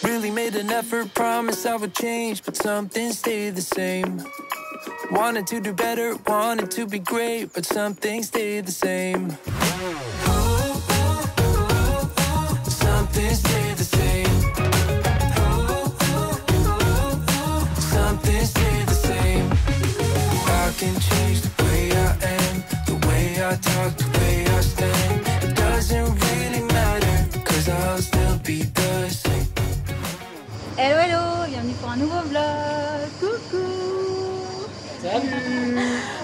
Really made an effort, promised I would change, but something stayed the same. Wanted to do better, wanted to be great, but something stayed the same. Something stayed the same. Something stayed the same. I can change the way I am, the way I talk, the way I stand. It doesn't really matter, cause I'll still be the same. Hello hello, bienvenue pour un nouveau vlog. Coucou. Salut.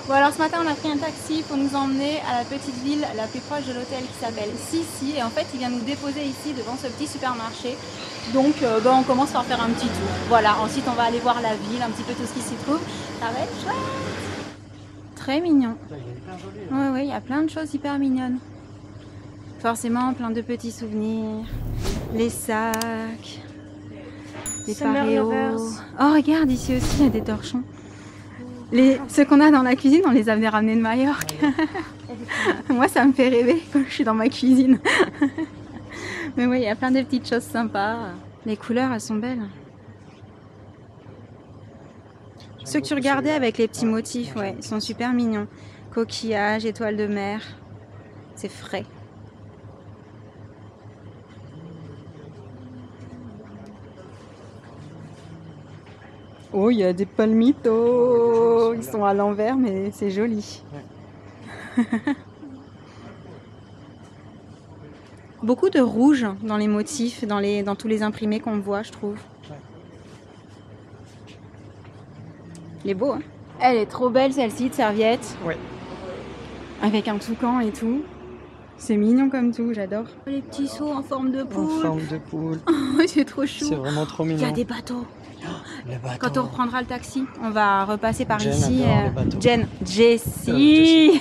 Bon alors ce matin on a pris un taxi pour nous emmener à la petite ville la plus proche de l'hôtel qui s'appelle Sissi. Et en fait il vient nous déposer ici devant ce petit supermarché. Donc on commence par faire un petit tour. Voilà, ensuite on va aller voir la ville, un petit peu tout ce qui s'y trouve. Ça va être chouette. Très mignon. Ouais, il y a plein de choses hyper mignonnes. Forcément plein de petits souvenirs. Les sacs. Les paréos. Oh regarde, ici aussi il y a des torchons. Ceux qu'on a dans la cuisine, on les avait ramenés de Majorque. Moi ça me fait rêver quand je suis dans ma cuisine. Mais oui, il y a plein de petites choses sympas. Les couleurs elles sont belles. Ceux que tu regardais avec les petits motifs, ouais, ils sont super mignons. Coquillages, étoiles de mer. C'est frais. Oh, il y a des palmitos. Ils sont à l'envers, mais c'est joli. Ouais. Beaucoup de rouge dans les motifs, dans tous les imprimés qu'on voit, je trouve. Ouais. Il est beau, hein? Elle est trop belle, celle-ci, de serviette. Ouais. Avec un toucan et tout. C'est mignon comme tout, j'adore. Les petits seaux en forme de poule. En forme de poule. C'est trop chou. C'est vraiment trop mignon. Il y a des bateaux. Les bateaux. Quand on reprendra le taxi, on va repasser par Jen ici. Jessie.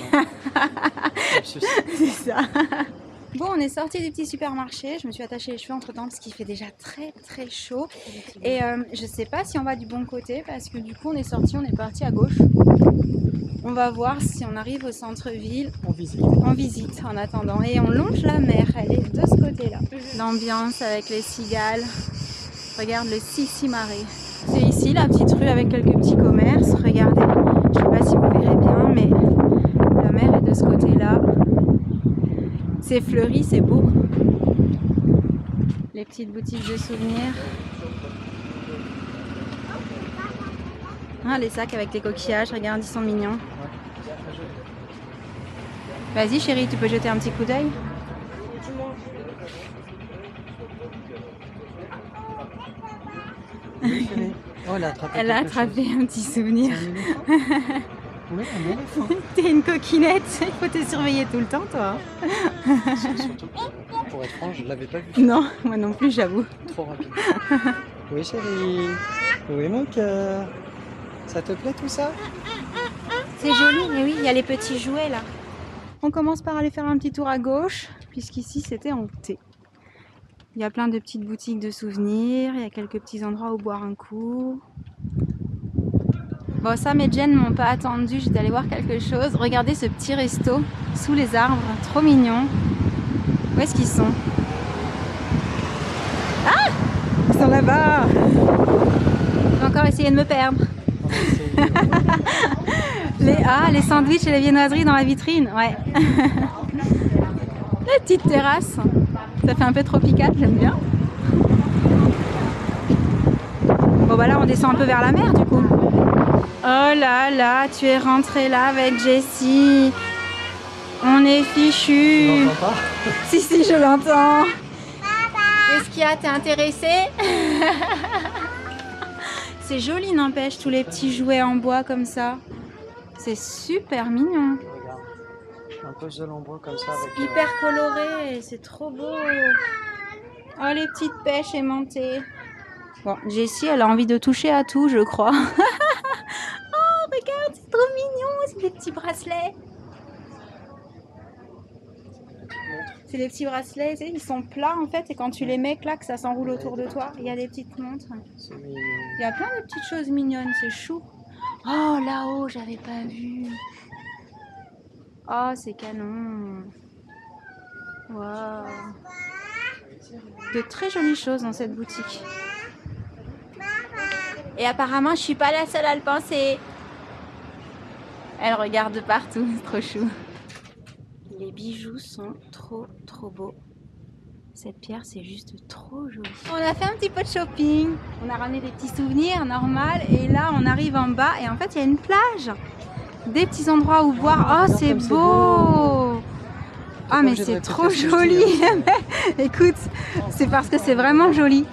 C'est ça. Bon, on est sorti du petit supermarché. Je me suis attachée les cheveux entre temps parce qu'il fait déjà très très chaud. Et je sais pas si on va du bon côté parce que du coup on est sorti, on est parti à gauche. On va voir si on arrive au centre-ville. On visite en attendant. Et on longe la mer. Elle est de ce côté-là. L'ambiance avec les cigales. Regarde le Sissi Marais. C'est ici la petite rue avec quelques petits commerces. Regardez, je sais pas si vous verrez bien, mais la mer est de ce côté-là. C'est fleuri, c'est beau. Les petites boutiques de souvenirs. Ah, les sacs avec les coquillages, regarde, ils sont mignons. Vas-y chérie, tu peux jeter un petit coup d'œil? Oh, elle a attrapé un petit souvenir. T'es une coquinette, il faut te surveiller tout le temps toi. Surtout, pour être franc, je l'avais pas vu. Non, moi non plus j'avoue. Trop rapide. Oui chérie. Oui mon cœur. Ça te plaît tout ça? C'est joli, mais oui, il y a les petits jouets là. On commence par aller faire un petit tour à gauche, puisqu'ici c'était en thé. Il y a plein de petites boutiques de souvenirs, il y a quelques petits endroits où boire un coup. Bon, Sam et Jen m'ont pas attendu, j'étais allée voir quelque chose. Regardez ce petit resto sous les arbres, trop mignon. Où est-ce qu'ils sont? Ah! Ils sont là-bas! J'ai encore essayé de me perdre. Les sandwichs et les viennoiseries dans la vitrine, ouais. La petite terrasse. Ça fait un peu tropical, j'aime bien. Bon bah là on descend un peu vers la mer du coup. Oh là là, tu es rentrée là avec Jessie. On est fichu. Tu l'entends pas? Si, je l'entends. Qu'est-ce qu'il y a? T'es intéressée? C'est joli n'empêche, tous les petits jouets en bois comme ça. C'est super mignon. Regarde, un puzzle en bois comme ça. Avec hyper coloré, c'est trop beau. Oh les petites pêches aimantées. Bon, Jessie, elle a envie de toucher à tout, je crois. Oh, regarde, c'est trop mignon, c'est des petits bracelets. C'est des petits bracelets, tu sais, ils sont plats en fait, et quand tu les mets, clac, ça s'enroule autour de toi. Il y a des petites montres. Il y a plein de petites choses mignonnes, c'est chou. Oh, là-haut, j'avais pas vu. Oh, c'est canon. Waouh. De très jolies choses dans cette boutique. Et apparemment, je suis pas la seule à le penser. Elle regarde de partout, c'est trop chou. Les bijoux sont trop beaux. Cette pierre, c'est juste trop joli. On a fait un petit peu de shopping. On a ramené des petits souvenirs, normal. Et là, on arrive en bas et en fait, il y a une plage. Des petits endroits où boire. Oh, c'est beau! Ah, mais c'est trop joli! Écoute, c'est parce que c'est vraiment joli.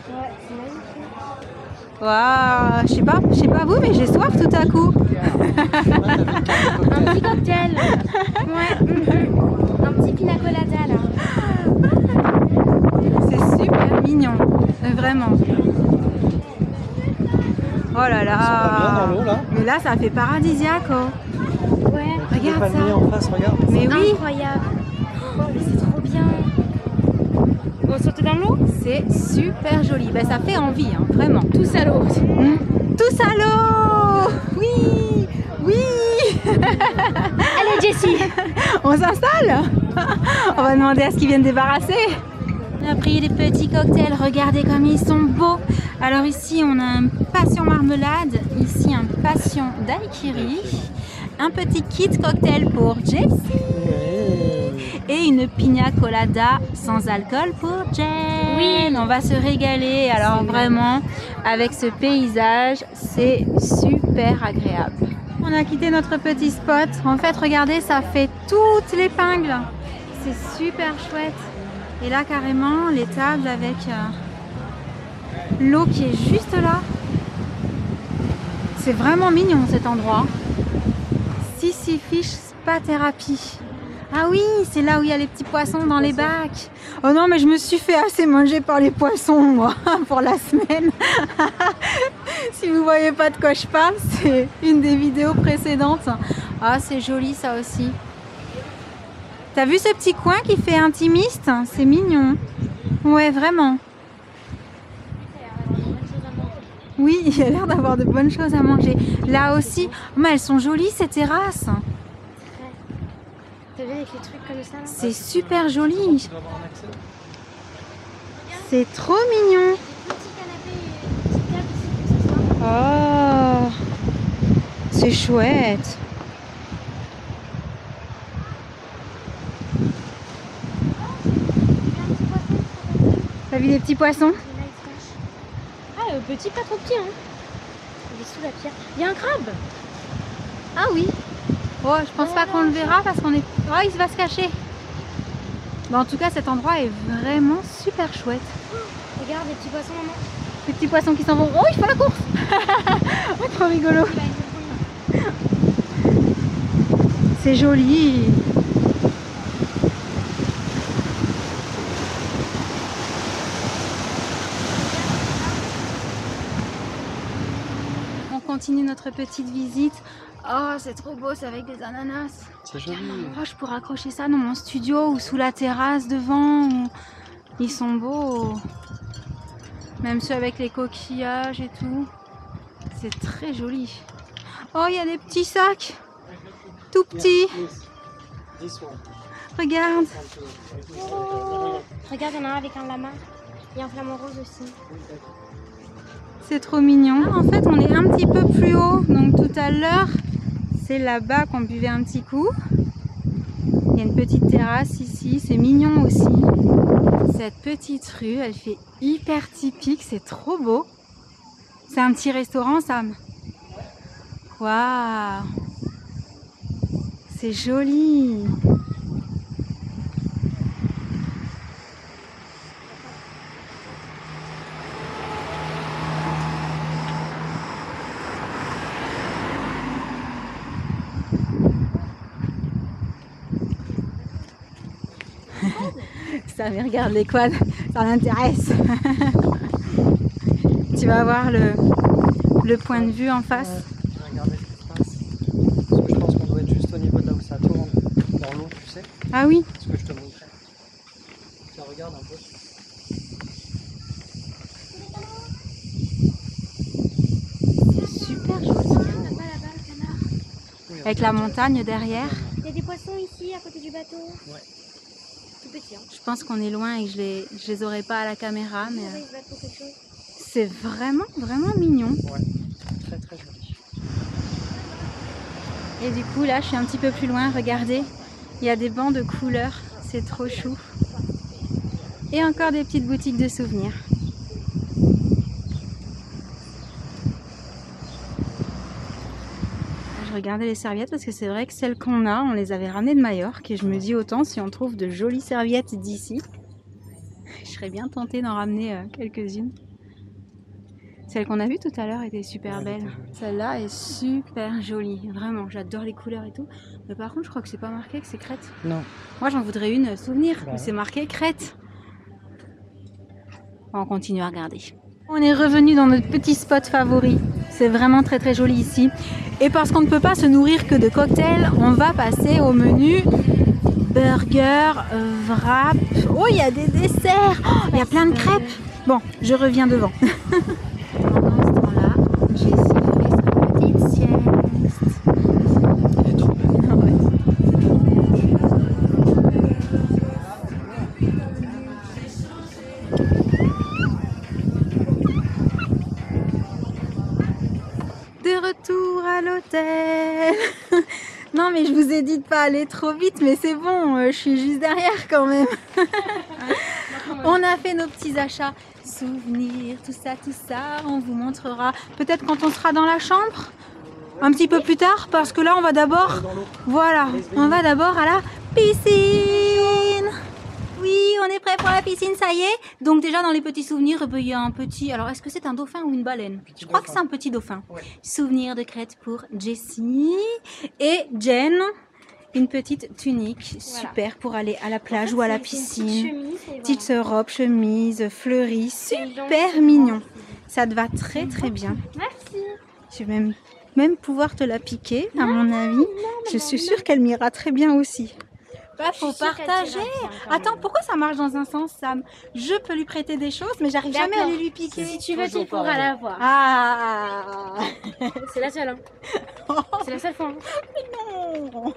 Waouh! Je sais pas vous, mais j'ai soif tout à coup. Un petit cocktail. Ouais. Un petit pina colada là. C'est super mignon, vraiment. Oh là là. Bien dans l'eau, là. Mais là, ça fait paradisiaque. Oh. Ouais. Regarde ça. En face, regarde. Mais oui, Incroyable. Oh, mais c'est trop bien. On va sauter dans l'eau? c'est super joli. Ben, ça fait envie, hein, vraiment. Tous à l'eau. Tous à l'eau. Oui, oui. Allez Jessie. On s'installe. On va demander à ce qu'ils viennent débarrasser. On a pris des petits cocktails. Regardez comme ils sont beaux. Alors ici, on a un passion marmelade. Ici, un passion daiquiri. Un petit kit cocktail pour Jessie. Et une pina colada sans alcool pour Jen. Oui. On va se régaler. Alors vraiment, avec ce paysage, c'est super agréable. On a quitté notre petit spot. En fait, regardez, ça fait toute l'épingle. C'est super chouette. Et là, carrément, les tables avec l'eau qui est juste là. C'est vraiment mignon cet endroit. Sissy Fish Spa Therapy. Ah oui, c'est là où il y a les petits poissons dans les bacs. Oh non, mais je me suis fait assez manger par les poissons, moi, pour la semaine. Si vous voyez pas de quoi je parle, c'est une des vidéos précédentes. Ah, c'est joli ça aussi. T'as vu ce petit coin qui fait intimiste? C'est mignon. Ouais, vraiment. Oui, il y a l'air d'avoir de bonnes choses à manger. Là aussi, oh, mais elles sont jolies ces terrasses. T'as vu avec les trucs comme ça là? C'est super joli. C'est trop mignon. Petit canapé et une petite table ici pour s'asseoir. Oh, c'est chouette. T'as vu les petits poissons? Ah, petit, pas trop petit, hein. Il est sous la pierre. Il y a un crabe. Ah oui. Oh, je pense pas qu'on le verra parce qu'on est... Oh, il va se cacher. Bon, en tout cas, cet endroit est vraiment super chouette. Regarde les petits poissons, maman. Les petits poissons qui s'en vont. Oh, ils font la course. Oh, trop rigolo. C'est joli. On continue notre petite visite. Oh, c'est trop beau, c'est avec des ananas. C'est joli. Oh, je pourrais accrocher ça dans mon studio ou sous la terrasse devant. Ils sont beaux. Même ceux avec les coquillages et tout. C'est très joli. Oh, il y a des petits sacs. Tout petits. Regarde. Oh. Regarde, il y en a un avec un lama. Il y a un flamant rose aussi. C'est trop mignon. En fait, on est un petit peu plus haut. Donc tout à l'heure, c'est là-bas qu'on buvait un petit coup. Il y a une petite terrasse ici. C'est mignon aussi. Cette petite rue, elle fait hyper typique. C'est trop beau. C'est un petit restaurant, Sam. Waouh. C'est joli. Ça, mais regarde les quads, ça l'intéresse. Tu vas voir le point de vue en face. Regardez ce qui se passe. Parce que je pense qu'on doit être juste au niveau de là où ça tourne dans l'eau, tu sais. Ah oui. Ce que je te montrais. Tiens, regarde un peu. C'est super joli. Là-bas, le canard. Avec la montagne derrière. Il y a des poissons ici, à côté du bateau. Ouais. Tout petit, hein. Je pense qu'on est loin et que je les aurais pas à la caméra, mais Il se bat pour quelque chose. c'est vraiment mignon. Ouais. Et du coup là je suis un petit peu plus loin, regardez, il y a des bancs de couleurs, c'est trop chou. Et encore des petites boutiques de souvenirs. Je regardais les serviettes parce que c'est vrai que celles qu'on a, on les avait ramenées de Majorque et je me dis autant si on trouve de jolies serviettes d'ici, je serais bien tentée d'en ramener quelques-unes. Celle qu'on a vue tout à l'heure était super belle. Celle-là est super jolie, vraiment. J'adore les couleurs et tout. Mais par contre, je crois que c'est pas marqué que c'est Crète. Non. Moi, j'en voudrais une souvenir Bah. où c'est marqué Crète. On continue à regarder. On est revenu dans notre petit spot favori. C'est vraiment très très joli ici. Et parce qu'on ne peut pas se nourrir que de cocktails, on va passer au menu burger, wrap. Oh, il y a des desserts. Oh, il y a plein de crêpes. Bon, je reviens devant. Pendant ce temps-là, Jessie fait sa petite sieste. Elle est trop belle. Ah ouais. De retour à l'hôtel. Non mais je vous ai dit de pas aller trop vite, mais c'est bon, je suis juste derrière quand même. On a fait nos petits achats, souvenirs, tout ça, on vous montrera peut-être quand on sera dans la chambre, un petit peu plus tard, parce que là on va d'abord, voilà, on va d'abord à la piscine. Oui, on est prêt pour la piscine, ça y est. Donc déjà dans les petits souvenirs, il y a un petit, alors est-ce que c'est un dauphin ou une baleine? Je crois que c'est un petit dauphin. Ouais. Souvenir de Crète pour Jessie et Jen. Une petite tunique, super pour aller à la plage ou à la piscine. Petite robe, chemise, fleurie, super mignon. Ça te va très très bien. Merci. Je vais même pouvoir te la piquer, à mon avis. Je suis sûre qu'elle m'ira très bien aussi. Bah, faut partager. Attends, pourquoi ça marche dans un sens, Sam? Je peux lui prêter des choses, mais j'arrive jamais à lui piquer. Si tu veux, tu pourras la voir. Ah. C'est la seule. Hein. C'est la seule fois. Non.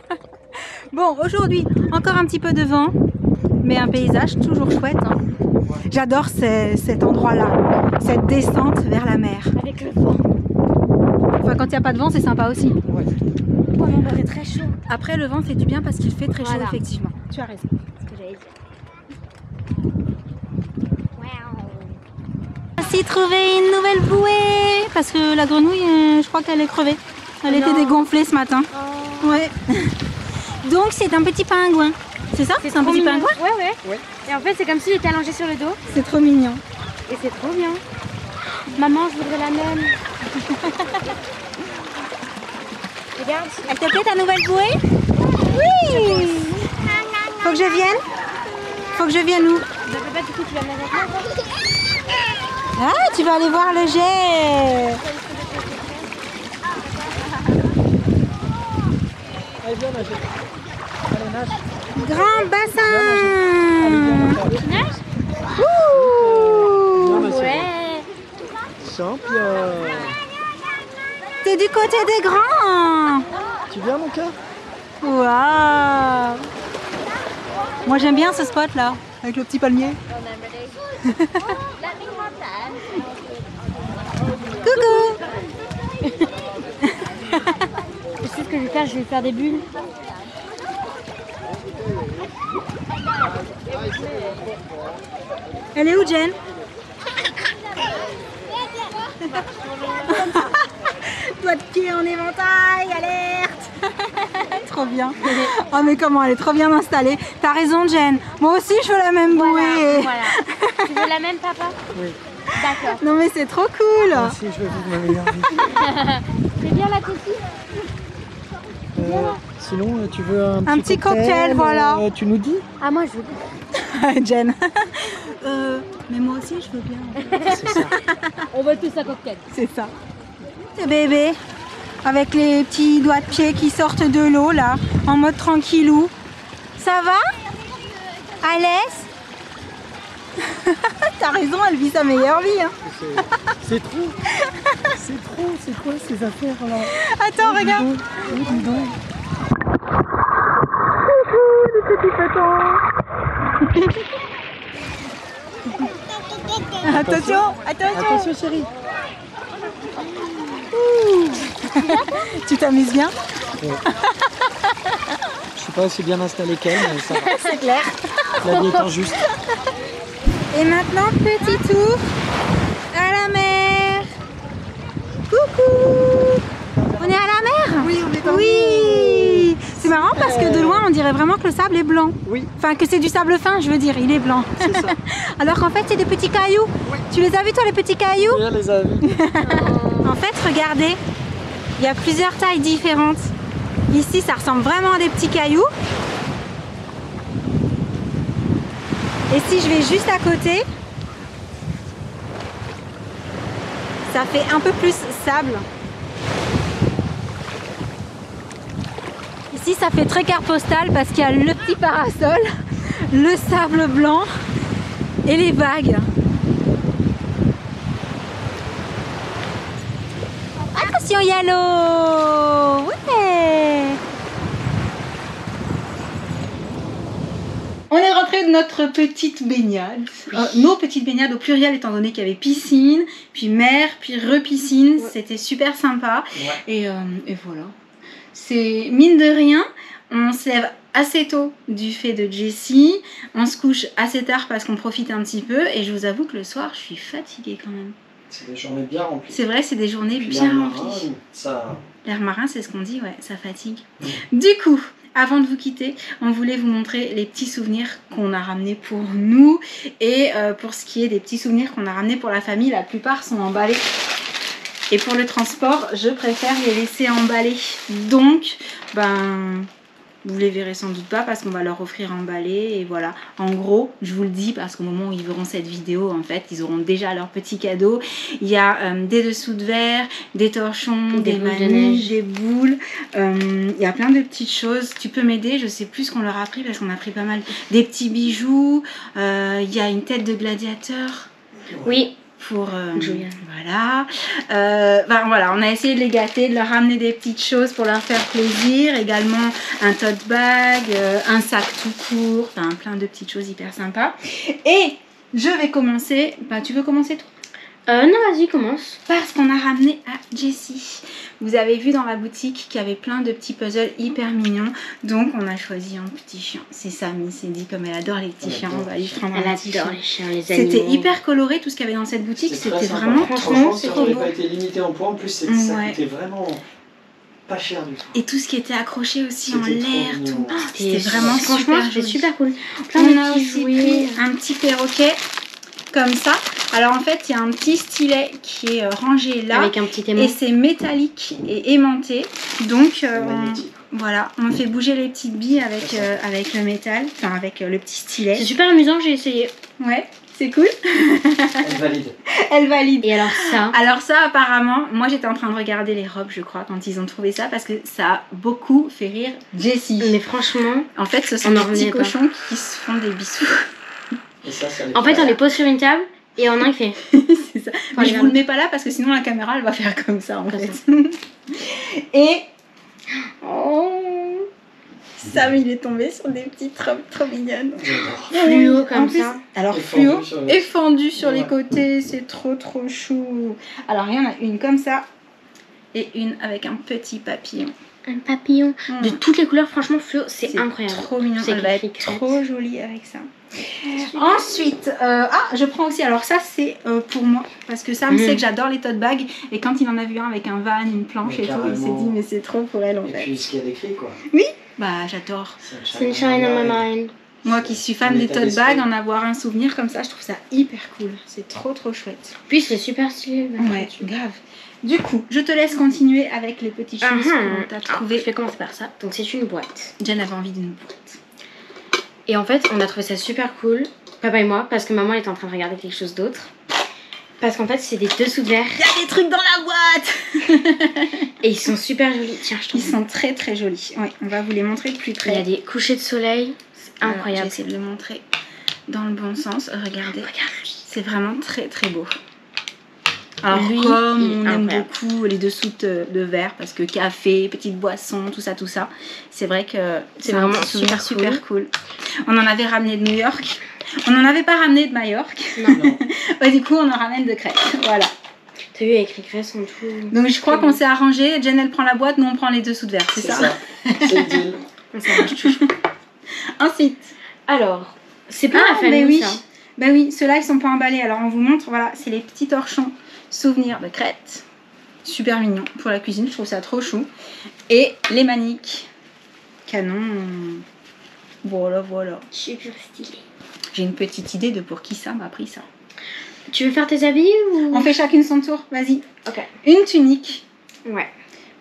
Bon, aujourd'hui, encore un petit peu de vent, mais un paysage toujours chouette. Hein. J'adore cet endroit-là, cette descente vers la mer. Avec le vent. Enfin, quand il n'y a pas de vent, c'est sympa aussi. Ouais. Oh non, c'est très chaud. Après, le vent fait du bien parce qu'il fait très chaud, Voilà. effectivement. Tu as raison. C'est ce que j'allais dire. Wow. Ainsi trouvé une nouvelle bouée parce que la grenouille, je crois qu'elle est crevée. Elle était dégonflée ce matin. Oh. Ouais. Donc c'est un petit pingouin. C'est ça? C'est un petit pingouin? Ouais. Et en fait, c'est comme s'il était allongé sur le dos. C'est trop mignon. Et c'est trop bien. Maman, je voudrais la même. Regarde. Elle te plaît ta nouvelle bouée? Oui. Faut que je vienne? Faut que je vienne où? Je peux pas, du coup, tu vas mettre avec moi. Ah, tu vas aller voir le jet. Allez, viens nager. Allez, nage. Grand bassin. Allez, viens nager. Ouh. Viens, ma chérie. Ouais. Champion. T'es du côté des grands. Tu viens, mon cœur? Waouh. Moi j'aime bien ce spot là, avec le petit palmier. Coucou. Tu sais ce que je vais faire? Je vais faire des bulles. Elle est où, Jen? Doigt de pied en éventail, alerte. Trop bien. Oh mais comment, elle est trop bien installée. T'as raison, Jen. Moi aussi je veux la même bouée. Voilà. Tu veux la même, papa? Oui. D'accord. Non mais c'est trop cool. Moi aussi, je veux vivre ma meilleure vie. C'est bien la tétine? Sinon, tu veux Un petit cocktail, voilà. Tu nous dis? Ah, moi, je veux. Jen. Mais moi aussi je veux bien. C'est ça. On veut tous un cocktail. C'est ça. Ce bébé, avec les petits doigts de pied qui sortent de l'eau là, en mode tranquillou. Ça va? Alès? T'as raison, elle vit sa meilleure vie. Hein. C'est trop. C'est trop. C'est quoi ces affaires là? Attends, regarde. Oh, dis donc. Coucou, le petit peton. Attention, attention. Attention, chérie. Tu t'amuses bien? Ouais. Je suis pas aussi bien installé qu'elle, mais ça va. C'est clair. La vie étant juste. Et maintenant, petit tour à la mer. Coucou. On est à la mer? Oui, on est en Oui. C'est marrant parce que de loin, on dirait vraiment que le sable est blanc. Oui. Enfin, que c'est du sable fin, je veux dire, il est blanc. C'est ça. Alors qu'en fait, c'est des petits cailloux. Oui. Tu les as vus, toi, les petits cailloux? Oui, elle les a vus. En fait, regardez, il y a plusieurs tailles différentes. Ici, ça ressemble vraiment à des petits cailloux. Et si je vais juste à côté, ça fait un peu plus sable. Ici, ça fait très carte postale parce qu'il y a le petit parasol, le sable blanc et les vagues. Attention, Yellow! Ouais! On est rentré de notre petite baignade, nos petites baignades au pluriel étant donné qu'il y avait piscine, puis mer, puis repiscine, c'était super sympa. Ouais. Et voilà. C'est mine de rien, on se lève assez tôt du fait de Jessie, on se couche assez tard parce qu'on profite un petit peu et je vous avoue que le soir je suis fatiguée quand même. C'est des journées bien remplies. C'est vrai, c'est des journées bien remplies. Ça... L'air marin, c'est ce qu'on dit, ouais, ça fatigue. Du coup, avant de vous quitter, on voulait vous montrer les petits souvenirs qu'on a ramenés pour nous. Et pour ce qui est des petits souvenirs qu'on a ramenés pour la famille, la plupart sont emballés. Et pour le transport, je préfère les laisser emballer. Donc, ben, vous les verrez sans doute pas parce qu'on va leur offrir emballés. Et voilà, en gros, je vous le dis parce qu'au moment où ils verront cette vidéo, en fait, ils auront déjà leur petit cadeau. Il y a des dessous de verre, des torchons, des manilles, des boules. Il y a plein de petites choses. Tu peux m'aider? Je sais plus ce qu'on leur a pris parce qu'on a pris pas mal. Des petits bijoux. Il y a une tête de gladiateur. Oui. Pour voilà. Ben voilà, on a essayé de les gâter, de leur ramener des petites choses pour leur faire plaisir, également un tote bag, un sac tout court, enfin plein de petites choses hyper sympas. Et je vais commencer, tu veux commencer toi? Non, vas-y, commence. Parce qu'on a ramené à Jessie. Vous avez vu dans la boutique qu'il y avait plein de petits puzzles hyper mignons. Donc on a choisi un petit chien. C'est Samy, c'est dit comme elle adore les petits chiens. On va lui prendre un petit chien. Les chiens, les animaux. C'était hyper coloré tout ce qu'il y avait dans cette boutique. C'était vraiment, franchement, ça n'aurait pas été limité en poids. En plus, ça coûtait vraiment pas cher du tout. Et tout ce qui était accroché aussi en l'air, tout. C'était vraiment franchement, c'était super cool. On a aussi pris un petit perroquet. Comme ça. Alors en fait, il y a un petit stylet qui est rangé là. Avec un petit aimant. Et c'est métallique et aimanté. Donc voilà, on fait bouger les petites billes avec, avec le métal, enfin avec le petit stylet. C'est super amusant, j'ai essayé. Ouais, c'est cool. Elle valide. Elle valide. Et alors ça? Alors ça, apparemment, moi j'étais en train de regarder les robes, je crois, quand ils ont trouvé ça, parce que ça a beaucoup fait rire Jessie. Mais franchement, en fait, ce sont des petits cochons qui se font des bisous. Et ça en fait, on les pose sur une table et on a un fait. C'est ça. Mais je vous le mets pas là parce que sinon la caméra elle va faire comme ça en fait. Et Sam il est tombé sur des petites robes trop mignonnes. Fluo comme ça. Alors fluo et fendu sur les côtés, c'est trop chou. Alors il y en a une comme ça et une avec un petit papillon. Un papillon de toutes les couleurs, franchement fluo, c'est incroyable. Trop mignon, elle va être trop jolie avec ça. Ensuite, je prends aussi, alors ça c'est pour moi, parce que Sam sait que j'adore les tote bags, et quand il en a vu un avec un van, une planche et tout, il s'est dit mais c'est trop pour elle en fait. Et puis ce qu'il y a d'écrit quoi. Oui, bah j'adore. Sunshine on my mind. Moi qui suis fan des tote bags, en avoir un souvenir comme ça, je trouve ça hyper cool. C'est trop chouette. Puis c'est super stylé. Ouais, grave. Du coup, je te laisse continuer avec les petites choses que tu as trouvées. Je vais commencer par ça. Donc c'est une boîte. Jen avait envie d'une boîte. Et en fait, on a trouvé ça super cool, papa et moi, parce que maman était en train de regarder quelque chose d'autre. Parce qu'en fait, c'est des dessous de verre. Il y a des trucs dans la boîte. Et ils sont super jolis. Tiens, je t'en Ils sont très jolis. Ouais, on va vous les montrer de plus près. Il y a des couchers de soleil. C'est incroyable. J'essaie de le montrer dans le bon sens. Regardez. C'est vraiment très beau. Alors lui, comme on aime beaucoup les dessous de verre, parce que café, petites boissons, tout ça, c'est vrai que c'est vraiment super cool. On en avait ramené de New York. On n'en avait pas ramené de Majorque. Non. Ouais, du coup, on en ramène de Crète. Voilà. Rue avec Ricré sont tout. Donc je crois qu'on s'est arrangé. Jen elle prend la boîte, nous on prend les dessous de verre, c'est ça? C'est le deal. Ça marche toujours. Ensuite. Alors, c'est pas la Ah, famille mais oui. ça. Bah oui, ceux-là ils sont pas emballés. Alors on vous montre, voilà, c'est les petits torchons souvenirs de Crète. Super mignon pour la cuisine, je trouve ça trop chou. Et les maniques. Canon. Voilà, voilà. Super stylé. J'ai une petite idée de pour qui ça m'a pris ça. Tu veux faire tes habits ou... On fait chacune son tour, vas-y. Ok. Une tunique Ouais.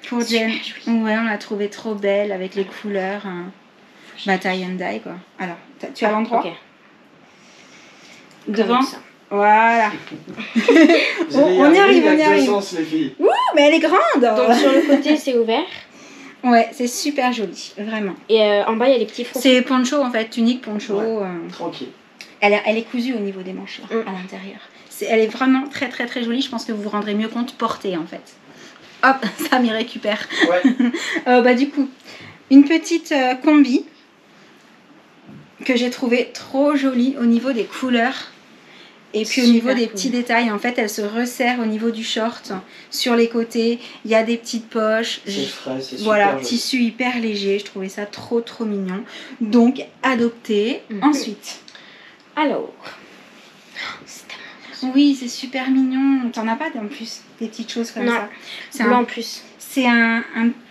pour Jen. Ouais, on l'a trouvée trop belle avec les couleurs. Bataille and die quoi. Alors, tu as l'endroit Ok. devant. Comme ça. Voilà. Vous allez On y arrive, avec on y deux arrive. sens, les filles. Ouh, mais elle est grande. Donc sur le côté c'est ouvert Ouais, c'est super joli, vraiment. et en bas il y a les petits fronts. C'est poncho en fait, tunique poncho. Ouais. Tranquille. Elle est cousue au niveau des manches là, à l'intérieur. Elle est vraiment très très très jolie. Je pense que vous vous rendrez mieux compte portée en fait. Hop, ça m'y récupère. Ouais. Bah du coup, une petite combi que j'ai trouvé trop jolie au niveau des couleurs. Et puis au Super niveau des cool. petits détails, en fait, elle se resserre au niveau du short. Sur les côtés, il y a des petites poches. C'est frais, c'est super Voilà, joli. tissu hyper léger. Je trouvais ça trop trop mignon. Donc, adopté. Ensuite. Alors. C'est tellement Oui, c'est super mignon. T'en as pas en plus des petites choses comme Non. ça. C'est blanc un, en plus. c'est un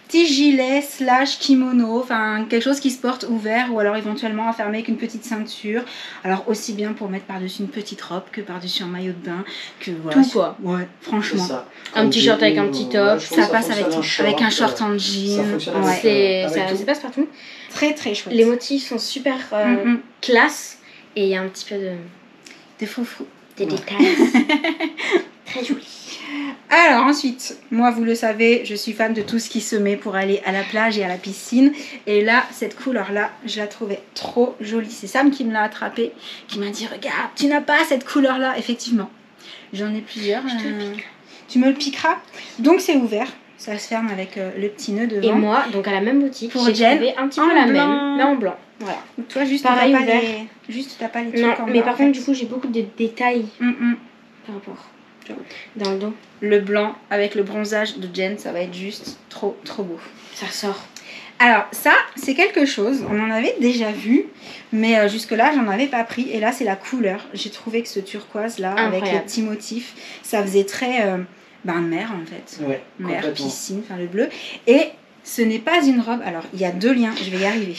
petit gilet slash kimono, enfin quelque chose qui se porte ouvert ou alors éventuellement à fermer avec une petite ceinture. Alors aussi bien pour mettre par-dessus une petite robe que par-dessus un maillot de bain, que voilà. Tout, quoi. Ouais, C'est franchement. ça. Un petit-shirt avec un petit top. je trouve Ça passe fonctionne avec un short ouais. en Ça jean. fonctionne Ouais. avec tout. Ça passe partout. Très très chouette. Les motifs sont super classe et il y a un petit peu de Des froufrous. des détails. Très joli. Alors ensuite, moi vous le savez, je suis fan de tout ce qui se met pour aller à la plage et à la piscine. Et là, cette couleur-là, je la trouvais trop jolie. C'est Sam qui me l'a attrapée, qui m'a dit regarde, tu n'as pas cette couleur-là. Effectivement, j'en ai plusieurs. Tu me le piqueras. Donc c'est ouvert, ça se ferme avec le petit nœud devant. Et moi, donc à la même boutique, Pour j'ai Jen, trouvé un petit en peu la blanc. même, mais en blanc. Voilà. Toi juste Pareil, t'as pas ouvert. t'as pas les trucs Non, en mais blanc, par en contre, fait. du coup, j'ai beaucoup de détails par rapport dans le dos. Le blanc avec le bronzage de Jen, ça va être juste trop trop beau. Ça ressort. Alors ça, c'est quelque chose, on en avait déjà vu, mais jusque-là, j'en avais pas pris. Et là, c'est la couleur. J'ai trouvé que ce turquoise-là, avec les petits motifs, ça faisait très mer en fait. Ouais, Mer, complètement. piscine, enfin le bleu. Et ce n'est pas une robe. Alors, il y a deux liens, je vais y arriver.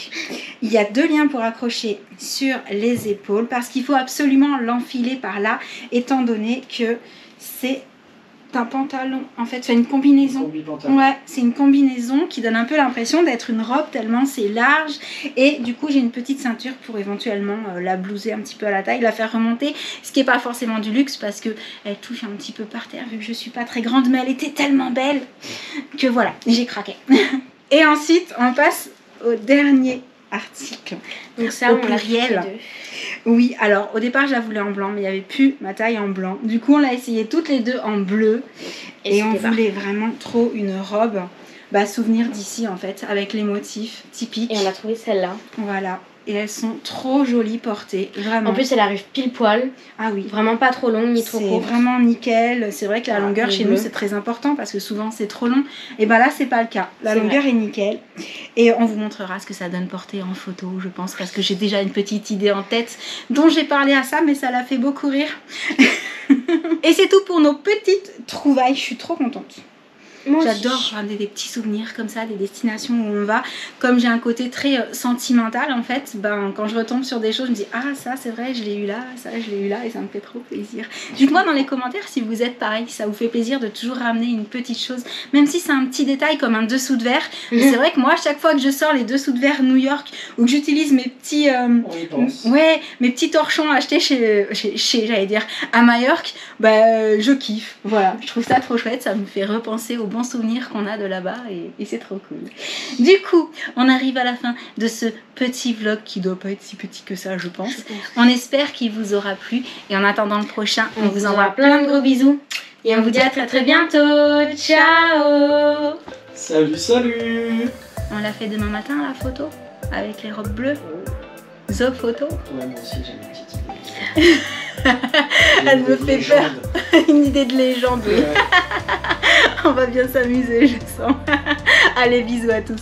Il y a deux liens pour accrocher sur les épaules parce qu'il faut absolument l'enfiler par là, étant donné que c'est un pantalon. En fait, c'est une combinaison. Combi-pantalon. Ouais, c'est une combinaison qui donne un peu l'impression d'être une robe tellement c'est large. Et du coup, j'ai une petite ceinture pour éventuellement la blouser un petit peu à la taille, la faire remonter. Ce qui n'est pas forcément du luxe parce que elle touche un petit peu par terre vu que je suis pas très grande, mais elle était tellement belle que voilà, j'ai craqué. Et ensuite, on passe au dernier article. Donc ça, Au on l'a pluriel. fait les deux. Oui, alors au départ, je la voulais en blanc, mais il n'y avait plus ma taille en blanc. Du coup, on l'a essayé toutes les deux en bleu. Et on c'était voulait vraiment trop une robe, souvenir d'ici en fait, avec les motifs typiques. Et on a trouvé celle-là. Voilà. Et elles sont trop jolies portées, vraiment. En plus, elle arrive pile poil. Ah oui. Vraiment pas trop longue ni trop C'est courte. vraiment nickel. C'est vrai que la longueur le chez bleu. nous c'est très important parce que souvent c'est trop long. Et là c'est pas le cas. La C'est longueur est nickel. Et on vous montrera ce que ça donne portée en photo, je pense, parce que j'ai déjà une petite idée en tête dont j'ai parlé à ça, mais ça l'a fait beaucoup rire. Et c'est tout pour nos petites trouvailles. Je suis trop contente. Moi aussi. J'adore ramener des petits souvenirs comme ça, des destinations où on va. Comme j'ai un côté très sentimental en fait, quand je retombe sur des choses, je me dis ah ça c'est vrai, je l'ai eu là, ça je l'ai eu là et ça me fait trop plaisir. Dites-moi dans les commentaires si vous êtes pareil, si ça vous fait plaisir de toujours ramener une petite chose, même si c'est un petit détail comme un dessous de verre. Mais c'est vrai que moi, chaque fois que je sors les dessous de verre New York ou que j'utilise mes petits On y pense. ouais, mes petits torchons achetés chez j'allais dire à Majorque, je kiffe. Voilà, je trouve ça trop chouette, ça me fait repenser aux bons souvenirs qu'on a de là-bas et c'est trop cool. Du coup, on arrive à la fin de ce petit vlog qui doit pas être si petit que ça, je pense. On espère qu'il vous aura plu et en attendant le prochain, on vous envoie plein de gros bisous et on vous dit à très très bientôt. Ciao. Salut, salut. On l'a fait demain matin la photo avec les robes bleues. The photo. Ouais, moi aussi j'ai une petite idée. Elle me fait peur. Une idée de légende, oui. Ouais. On va bien s'amuser, je sens. Allez, bisous à tous.